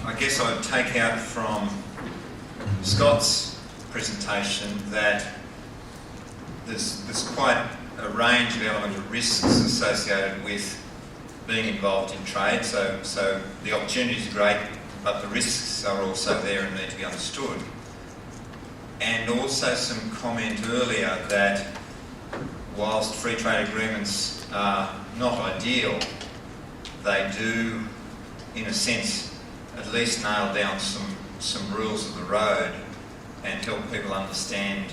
I guess I would take out from Scott's presentation that there's quite a range of element of risks associated with being involved in trade. So the opportunities are great, but the risks are also there and need to be understood. And also some comment earlier that whilst free trade agreements are not ideal, they do, in a sense, at least nail down some rules of the road and help people understand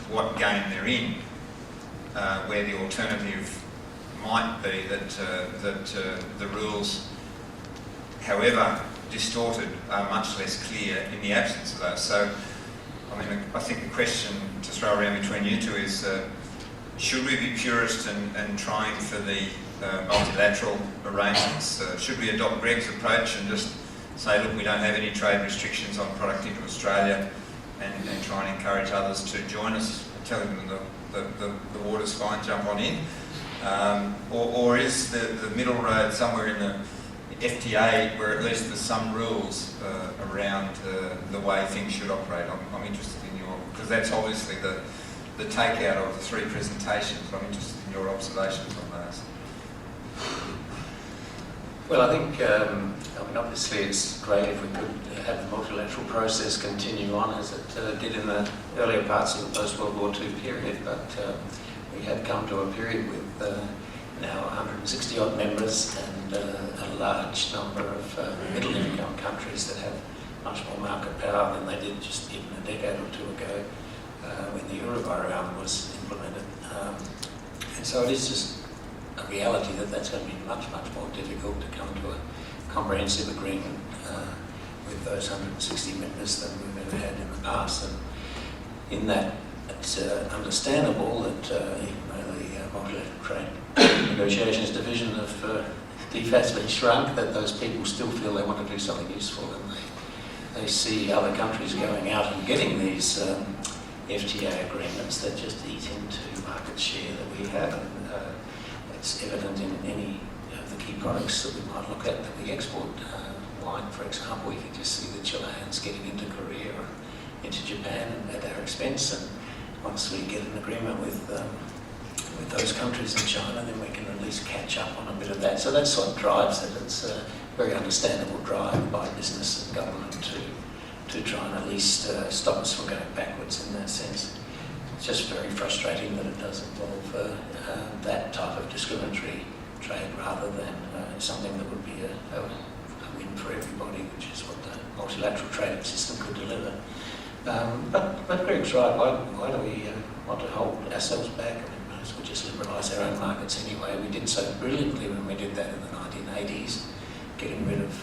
what game they're in, where the alternative might be that the rules, however distorted, are much less clear in the absence of those. So, I mean, I think the question to throw around between you two is, should we be purist and trying for the multilateral arrangements? Should we adopt Greg's approach and just say, look, we don't have any trade restrictions on product into Australia, and try and encourage others to join us, telling them the water's fine, jump on in? Or is the middle road somewhere in the FTA where at least there's some rules around the way things should operate? I'm interested in your, because that's obviously the takeout of the three presentations. I'm interested in your observations on those. Well, I think, I mean, obviously it's great if we could have the multilateral process continue on as it did in the earlier parts of the post-World War II period, but we have come to a period with now 160 odd members and a large number of middle-income countries that have much more market power than they did just even a decade or two ago when the Uruguay round was implemented. And so it is just a reality that that's going to be much, much more difficult to come to a comprehensive agreement with those 160 members than we've ever had in the past. And in that, it's understandable that even though the multilateral trade negotiations division of DFAT has been shrunk, that those people still feel they want to do something useful, and they see other countries going out and getting these FTA agreements that just eat into market share that we have. And it's evident in any of the key products that we might look at that we export. Wine, for example, you can just see the Chileans getting into Korea or into Japan at our expense, and once we get an agreement with those countries in China, then we can at least catch up on a bit of that. So that's what drives it. It's a very understandable drive by business and government to try and at least stop us from going backwards in that sense. It's just very frustrating that it does involve that type of discriminatory trade rather than something that would be a win for everybody, which is what the multilateral trading system could deliver. But Greg's right. Why do we want to hold ourselves back? I mean, might as well just liberalise our own markets anyway. We did so brilliantly when we did that in the 1980s, getting rid of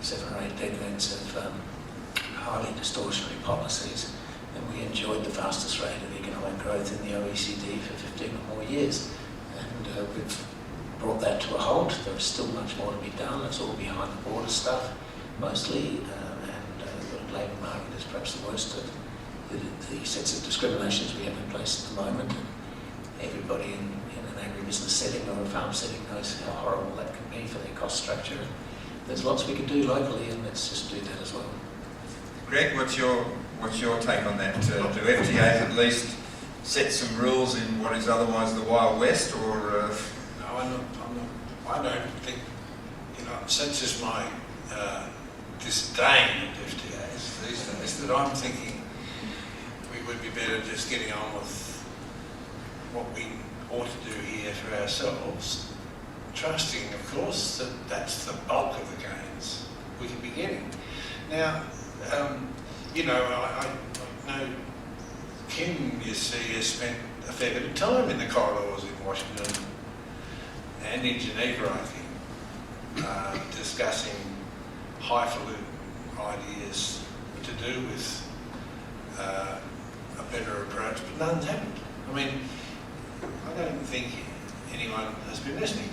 7 or 8 decades of highly distortionary policies, and we enjoyed the fastest rate of economic growth in the OECD for 15 or more years. And we've brought that to a halt. There is still much more to be done. It's all behind the border stuff, mostly, and the labour market is perhaps the worst of the sets of discriminations we have in place at the moment. And everybody in an agribusiness setting or a farm setting knows how horrible that can be for their cost structure. There's lots we can do locally, and let's just do that as well. Greg, what's your take on that? Do FTAs at least set some rules in what is otherwise the Wild West, or? No, I'm not. I don't think, such as my disdain of FTAs these days, that I'm thinking we would be better just getting on with what we ought to do here for ourselves, trusting, of course, that that's the bulk of the gains we can be getting. Now, I know Kim, you see, has spent a fair bit of time in the corridors in Washington and in Geneva, I think, discussing highfalutin ideas to do with a better approach, but none's happened. I mean, I don't think anyone has been listening,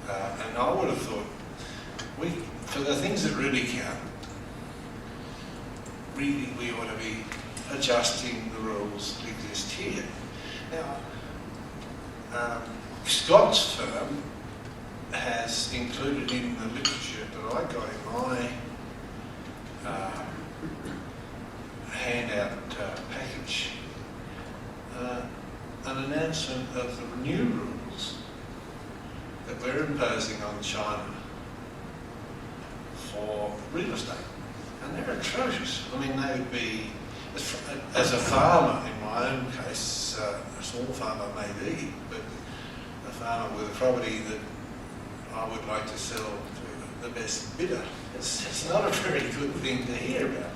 and I would have thought for the things that really count, really we ought to be adjusting the rules that exist here. Now, Scott's firm has included in the literature that I got in my of the new rules that we're imposing on China for real estate. And they're atrocious. I mean, they would be, as a farmer in my own case, a small farmer maybe, but a farmer with a property that I would like to sell to the best bidder. It's not a very good thing to hear about.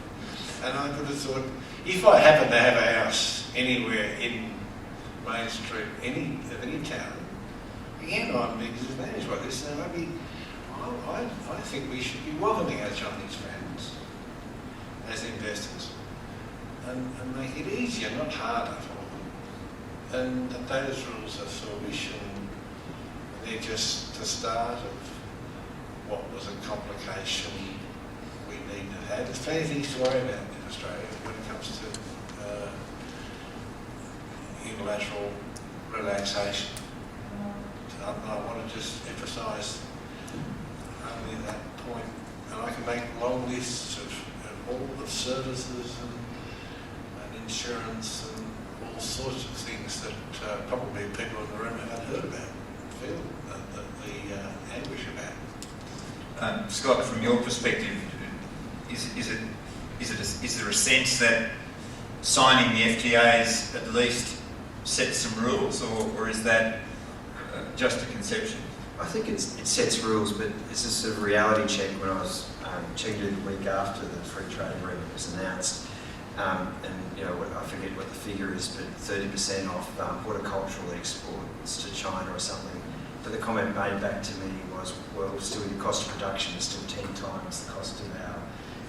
And I could have thought, if I happen to have a house anywhere in Main Street, any town, again, I'm being disadvantaged by this. And I think we should be welcoming our Chinese friends as investors and make it easier, not harder for them. And those rules are foolish, and they're just the start of what was a complication we need to have. There's plenty of things to worry about in Australia when it comes to unilateral relaxation. I want to just emphasise only that point, and I can make long lists of all the services and insurance and all sorts of things that probably people in the room haven't heard about, feel the anguish about. Scott, from your perspective, is there a sense that signing the FTAs at least sets some rules, or is that just a conception? I think it sets rules, but it's a sort of reality check. When I was checking it the week after the free trade agreement was announced, and I forget what the figure is, but 30% off horticultural exports to China or something. But the comment made back to me was, well, still your cost of production is still 10 times the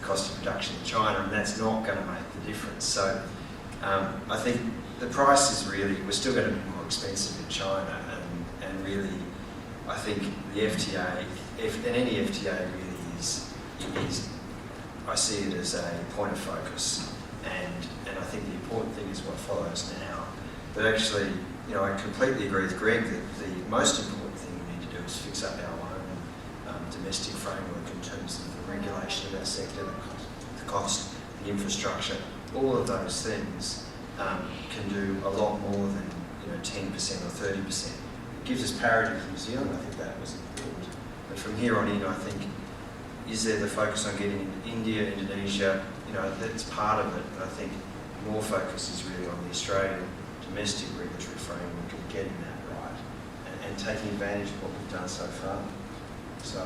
cost of production in China, and that's not going to make the difference. So I think the price is really, we're still going to be more expensive in China, and really, I think the FTA, and any FTA really is, I see it as a point of focus, and I think the important thing is what follows now. But actually, I completely agree with Greg that the most important thing we need to do is fix up our own domestic framework in terms of the regulation of our sector, the cost, the infrastructure, all of those things can do a lot more than 10% or 30%. It gives us parity with New Zealand. I think that was important. But from here on in, I think, is there the focus on getting into India, Indonesia? That's part of it. But I think more focus is really on the Australian domestic regulatory framework and getting that right, and taking advantage of what we've done so far. So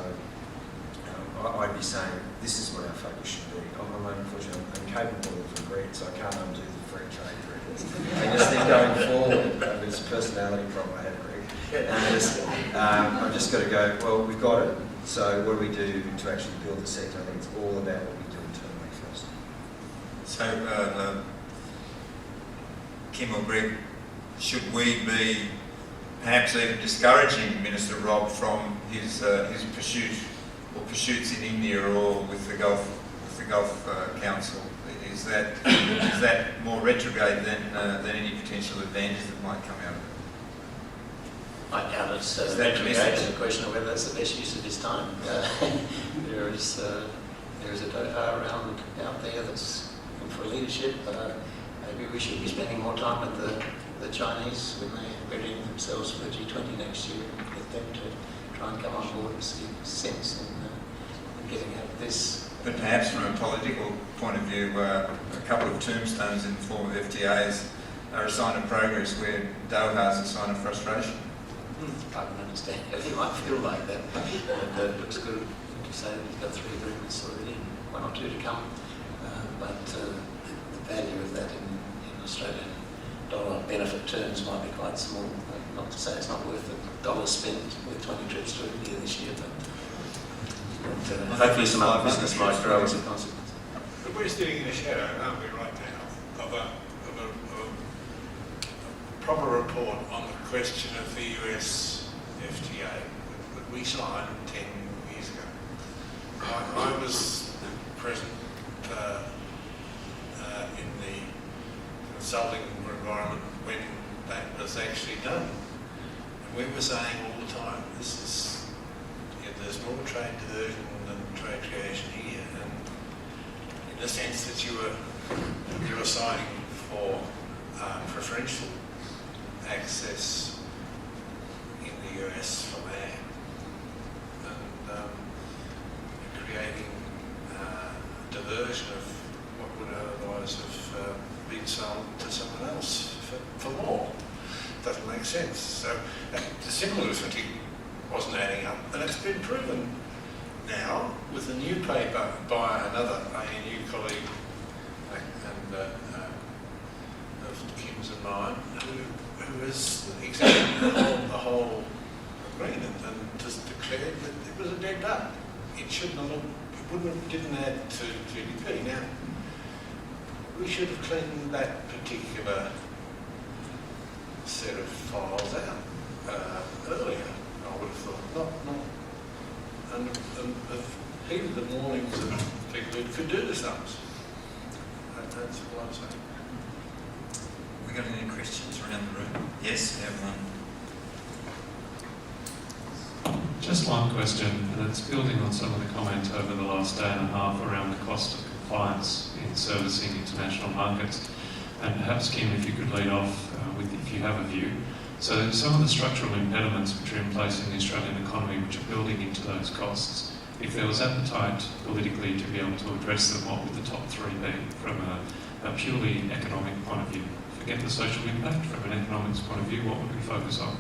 I'd be saying this is what our focus should be. Unfortunately, I'm incapable of regret, so I can't undo the free trade agreements. I just think going forward, it's a personality problem I have, Greg. And I've just got to go, well, we've got it, so what do we do to actually build the sector? I think it's all about what we do internally first. So, Kim or Greg, should we be perhaps even discouraging Minister Rob from his pursuit or pursuits in India or with the Gulf Council? Is that more retrograde than any potential advantage that might come out of it? I doubt it's Is that the retrograde. message? It's a question of whether that's the best use of his time. There is a Doha around out there that's looking for leadership. Maybe we should be spending more time with the Chinese when they're readying themselves for the G20 next year, and get them to try and come on board and see sense in getting out of this. But perhaps from a political point of view, a couple of tombstones in the form of FTAs are a sign of progress, where Doha is a sign of frustration. I can understand how you might feel like that. But it looks good to say that you've got 3 agreements already, 1 or 2 to come. But the value of that in Australian dollar benefit terms might be quite small. Not to say it's not worth the dollars spent with 20 trips to India this year, but hopefully some other business might grow as a consequence. But we're sitting in the shadow, aren't we, right now, of a proper report on the question of the US FTA that we signed 10 years ago. I was present in the consulting environment when that was actually done. And we were saying all the time, there's more trade diversion than trade creation here, and in the sense that you were signing for preferential access the US for land and creating diversion of what would otherwise have been sold to someone else for more. Doesn't make sense. So the simple arithmetic wasn't adding up, and it's been proven now with a new paper by another ANU colleague and of Kim's and mine, who has examined the whole agreement and just declared that it was a dead duck. It shouldn't have, didn't add to GDP. Now, we should have cleaned that particular set of files out earlier, I would have thought. And heated the mornings of people who could do the sums. That's what I'm saying. We got any questions around the room? Yes, we have one. Just one question, and it's building on some of the comments over the last day and a half around the cost of compliance in servicing international markets. And perhaps, Kim, if you could lead off with, if you have a view. So some of the structural impediments which are in place in the Australian economy, which are building into those costs, if there was appetite politically to be able to address them, what would the top three be from a purely economic point of view? Forget the social impact, from an economics point of view, what would we focus on?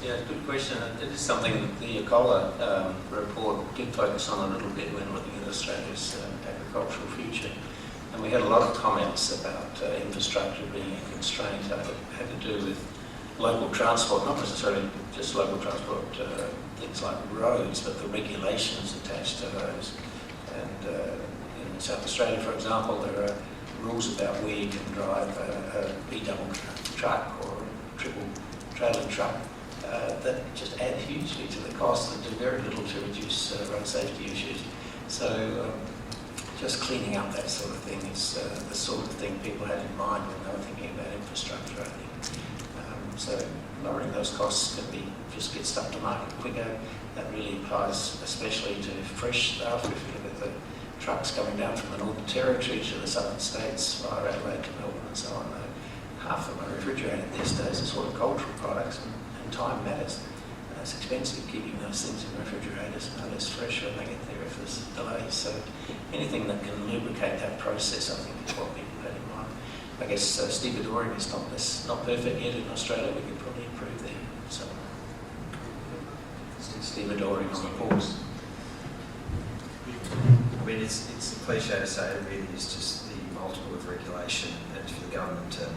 Yeah, good question. It is something that the ECOLA report did focus on a little bit when looking at Australia's agricultural future. And we had a lot of comments about infrastructure being a constraint. It had to do with local transport, not necessarily just local transport, things like roads, but the regulations attached to those. And in South Australia, for example, there are rules about where you can drive a B-double truck or a triple trailer truck that just add hugely to the cost and do very little to reduce road safety issues. So just cleaning up that sort of thing is the sort of thing people had in mind when they were thinking about infrastructure, I think. So lowering those costs can be just get stuff to market quicker. That really applies especially to fresh stuff. If you look at the trucks coming down from the Northern Territory to the southern states via Adelaide to Melbourne and so on, half of them are refrigerated these days as horticultural products, and time matters. It's expensive keeping those things in refrigerators, no less fresh when they get there if there's delays. So anything that can lubricate that process, I think, is what people had in mind. I guess stevedoring is not perfect yet in Australia. We could probably improve there. So stevedoring on the ports. I mean, it's a cliche to say it really is just the multiple of regulation, and for the government to,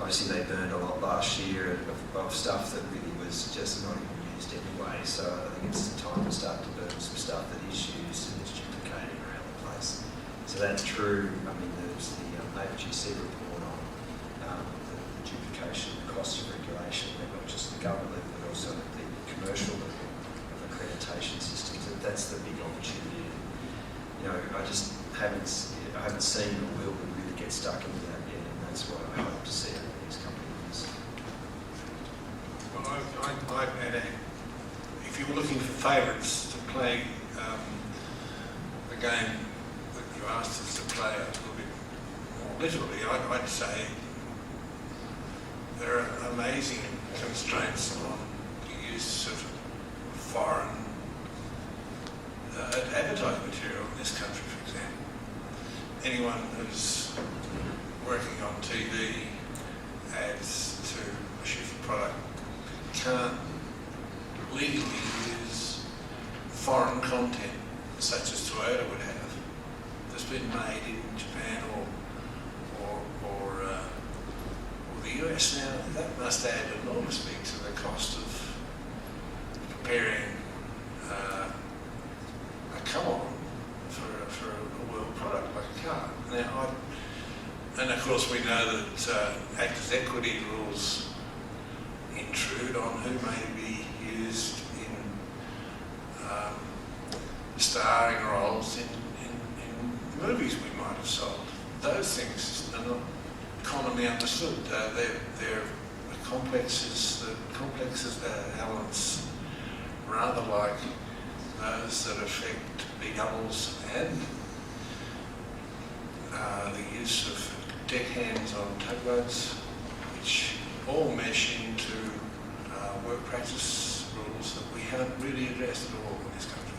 obviously they burned a lot last year of stuff that really was just not even used anyway, so I think it's time to start to burn some stuff that is used and is duplicating around the place. So that's true. I mean, there's the APGC report on the duplication, the cost of regulation, not just the government level, but also the commercial level of accreditation systems. And that's the big opportunity. You know, I haven't seen or will really get stuck into that yet, and that's what I hope to see over the next couple of years. Well, and if you were looking for favourites to play the game that you asked us to play a little bit more literally, I'd say there are amazing constraints on the use of foreign advertising material in this country, for example. Anyone who's working on TV ads to a shift product can't legally use foreign content such as Toyota would have that's been made in Japan or the US. Now, that must add enormously to the cost of preparing a come-on for a world product like a car. Now, and of course we know that actors' equity rules intrude on who may be used in starring roles in movies we might have sold. Those things are not commonly understood. They're complexes elements rather like those that affect B-doubles and the use of deckhands on tugboats, which all mesh into work practice rules that we haven't really addressed at all in this country.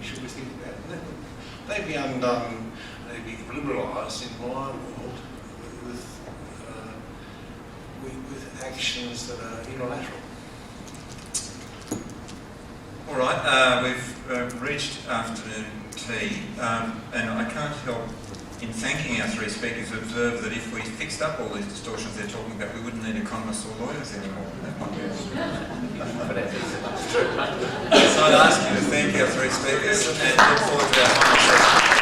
Should we think about it? They'd be undone, they'd be liberalised in my world with actions that are unilateral. All right, we've reached afternoon tea, and I can't help, in thanking our three speakers, observe that if we fixed up all these distortions they're talking about, we wouldn't need economists or lawyers anymore. But it's true. So I'd ask you to thank our three speakers and look forward to our final session.